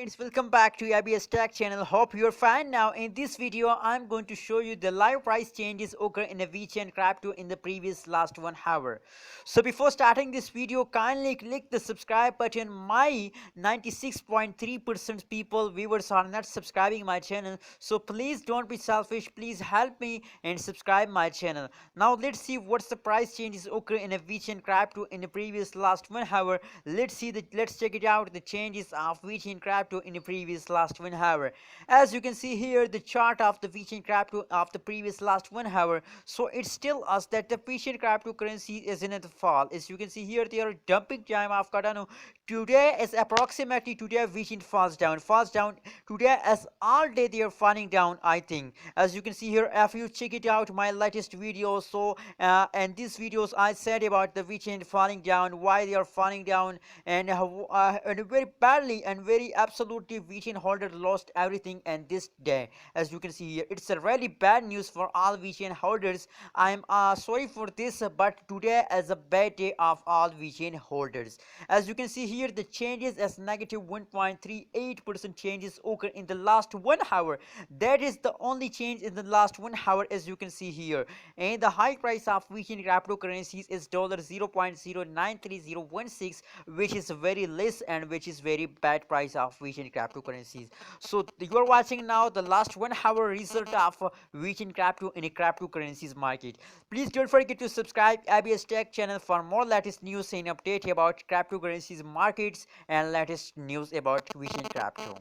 friends, welcome back to ABS Tech channel. Hope you're fine. Now in this video I'm going to show you the live price changes occur in a Vechain crypto in the previous last 1 hour. So before starting this video, kindly click the subscribe button. My 96.3% people viewers are not subscribing my channel, so please don't be selfish, please help me and subscribe my channel. Now let's see what's the price changes occur in a Vechain crypto in the previous last 1 hour. Let's check it out, the changes of Vechain crypto in the previous last 1 hour. As you can see here, the chart of the Vechain crypto of the previous last 1 hour. So it's still us that the Vechain cryptocurrency is in the fall. As you can see here, they are dumping time of Cardano. Today is approximately today Vechain falls down today, as all day they are falling down, I think. As you can see here, if you check it out my latest video, so and these videos I said about the Vechain falling down, why they are falling down, and very badly and very absolutely Vechain holders lost everything. And this day, as you can see here, it's a really bad news for all Vechain holders. I'm sorry for this, but today is a bad day of all Vechain holders. As you can see here, the changes as negative 1.38% changes occur in the last 1 hour. That is the only change in the last 1 hour, as you can see here. And the high price of Vechain cryptocurrencies is $0.093016, which is very less and which is very bad price of Vechain cryptocurrencies. So you are watching now the last 1 hour result of Vechain crypto in a cryptocurrencies market. Please don't forget to subscribe ABS Tech channel for more latest news and update about cryptocurrencies markets and latest news about Vechain crypto.